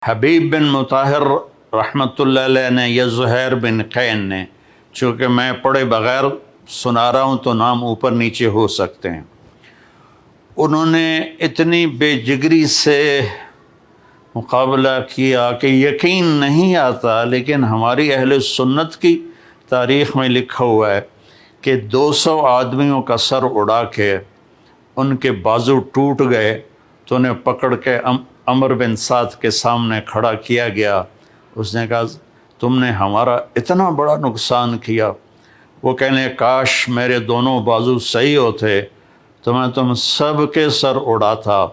حبیب بن مطہر رحمۃ اللہ علیہ نے یا زہیر بن قین نے، چونکہ میں پڑھے بغیر سنا رہا ہوں تو نام اوپر نیچے ہو سکتے ہیں، انہوں نے اتنی بے جگری سے مقابلہ کیا کہ یقین نہیں آتا، لیکن ہماری اہل سنت کی تاریخ میں لکھا ہوا ہے کہ 200 آدمیوں کا سر اڑا کے ان کے بازو ٹوٹ گئے تو انہیں پکڑ کے عمر بن سعد کے سامنے کھڑا کیا گیا۔ اس نے کہا تم نے ہمارا اتنا بڑا نقصان کیا۔ وہ کہنے کاش میرے دونوں بازو صحیح ہوتے تو میں تم سب کے سر اڑاتا۔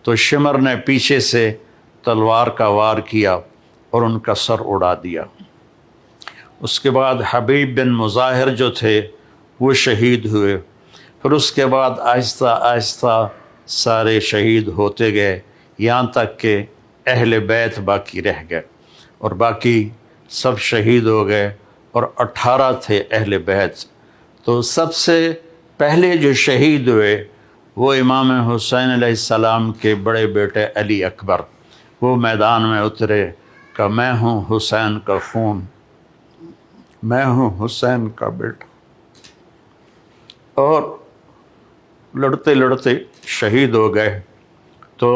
تو شمر نے پیچھے سے تلوار کا وار کیا اور ان کا سر اڑا دیا۔ اس کے بعد حبیب بن مظاہر جو تھے وہ شہید ہوئے۔ پھر اس کے بعد آہستہ آہستہ سارے شہید ہوتے گئے، یہاں تک کہ اہل بیت باقی رہ گئے، اور باقی سب شہید ہو گئے، اور 18 تھے اہل بیت۔ تو سب سے پہلے جو شہید ہوئے وہ امام حسین علیہ السلام کے بڑے بیٹے علی اکبر۔ وہ میدان میں اترے کہ میں ہوں حسین کا خون، میں ہوں حسین کا بیٹا، اور لڑتے لڑتے شہید ہو گئے۔ تو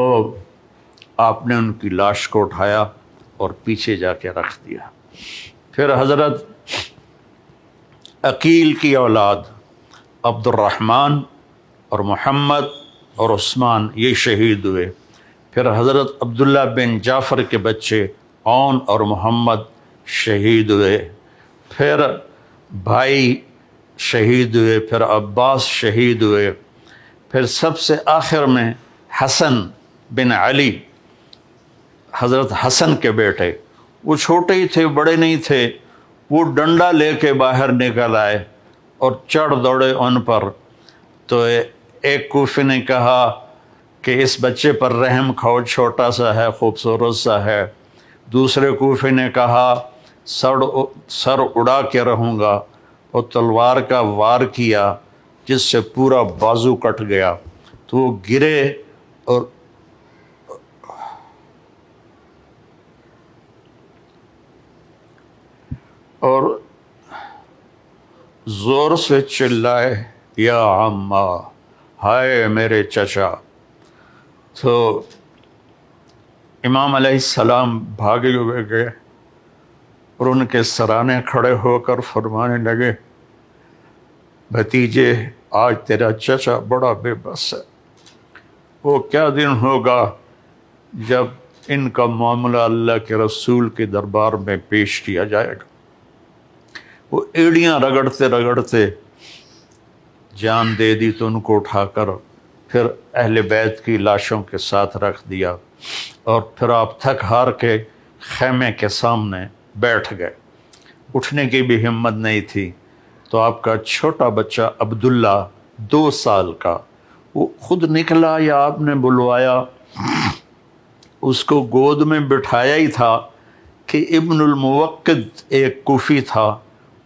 آپ نے ان کی لاش کو اٹھایا اور پیچھے جا کے رکھ دیا۔ پھر حضرت عقیل کی اولاد عبد الرحمن اور محمد اور عثمان یہ شہید ہوئے۔ پھر حضرت عبداللہ بن جعفر کے بچے عون اور محمد شہید ہوئے۔ پھر بھائی شہید ہوئے، پھر عباس شہید ہوئے، پھر سب سے آخر میں حسن بن علی، حضرت حسن کے بیٹے، وہ چھوٹے ہی تھے، بڑے نہیں تھے، وہ ڈنڈا لے کے باہر نکل آئے اور چڑھ دوڑے ان پر۔ تو ایک کوفی نے کہا کہ اس بچے پر رحم کھاؤ، چھوٹا سا ہے، خوبصورت سا ہے۔ دوسرے کوفی نے کہا سر اڑا کے رہوں گا، اور تلوار کا وار کیا جس سے پورا بازو کٹ گیا۔ تو وہ گرے اور زور سے چلائے یا عمّا، ہائے میرے چچا۔ تو امام علیہ السلام بھاگے ہوئے گئے اور ان کے سرانے کھڑے ہو کر فرمانے لگے بھتیجے آج تیرا چچا بڑا بے بس ہے۔ وہ کیا دن ہوگا جب ان کا معاملہ اللہ کے رسول کے دربار میں پیش کیا جائے گا۔ وہ ایڑیاں رگڑتے رگڑتے جان دے دی تو ان کو اٹھا کر پھر اہل بیت کی لاشوں کے ساتھ رکھ دیا، اور پھر آپ تھک ہار کے خیمے کے سامنے بیٹھ گئے۔ اٹھنے کی بھی ہمت نہیں تھی۔ تو آپ کا چھوٹا بچہ عبداللہ 2 سال کا، وہ خود نکلا یا آپ نے بلوایا؟ اس کو گود میں بٹھایا ہی تھا کہ ابن الموقد ایک کوفی تھا،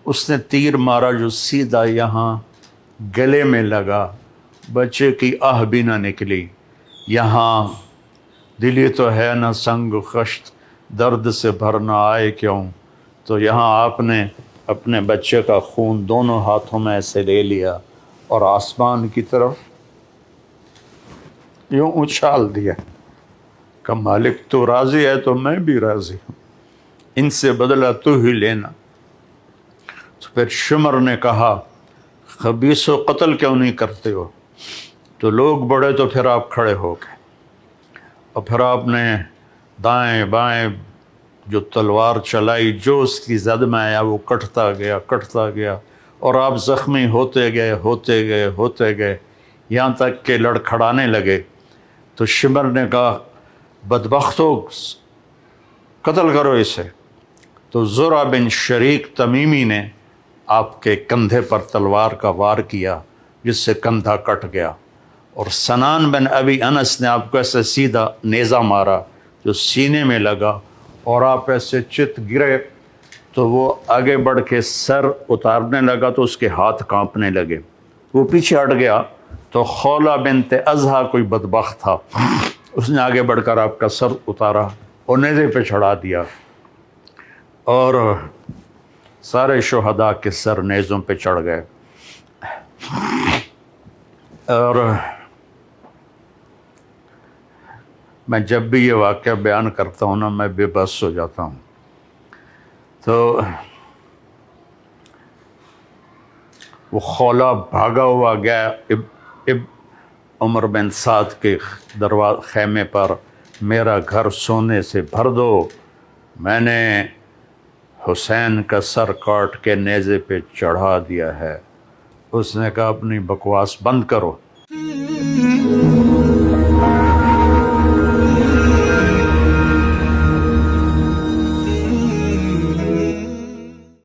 اس نے تیر مارا جو سیدھا یہاں گلے میں لگا، بچے کی آہ بھی نہ نکلی۔ یہاں دلی تو ہے نہ سنگ خشت، درد سے بھرنا آئے کیوں؟ تو یہاں آپ نے اپنے بچے کا خون دونوں ہاتھوں میں ایسے لے لیا اور آسمان کی طرف یوں اچھال دیا کہ مالک تو راضی ہے تو میں بھی راضی ہوں، ان سے بدلہ تو ہی لینا۔ تو پھر شمر نے کہا خبیث و قتل کیوں نہیں کرتے ہو؟ تو لوگ بڑے تو پھر آپ کھڑے ہو گئے، اور پھر آپ نے دائیں بائیں جو تلوار چلائی، جو اس کی زد میں آیا وہ کٹتا گیا، اور آپ زخمی ہوتے گئے، یہاں تک کہ لڑکھڑانے لگے۔ تو شمر نے کہا بدبختو قتل کرو اسے۔ تو زرع بن شریک تمیمی نے آپ کے کندھے پر تلوار کا وار کیا جس سے کندھا کٹ گیا، اور سنان بن ابی انس نے آپ کو ایسے سیدھا نیزہ مارا جو سینے میں لگا، اور آپ ایسے چت گرے تو وہ آگے بڑھ کے سر اتارنے لگا تو اس کے ہاتھ کانپنے لگے، وہ پیچھے ہٹ گیا۔ تو خولہ بنت ازہا کوئی بدبخت تھا، اس نے آگے بڑھ کر آپ کا سر اتارا اور نیزے پہ چڑھا دیا، اور سارے شہداء کے سر نیزوں پہ چڑھ گئے۔ اور میں جب بھی یہ واقعہ بیان کرتا ہوں نا، میں بے بس ہو جاتا ہوں۔ تو وہ خولا بھاگا ہوا گیا عمر بن سعد کے خیمے پر، میرا گھر سونے سے بھر دو، میں نے حسین کا سر کاٹ کے نیزے پہ چڑھا دیا ہے۔ اس نے کہا اپنی بکواس بند کرو۔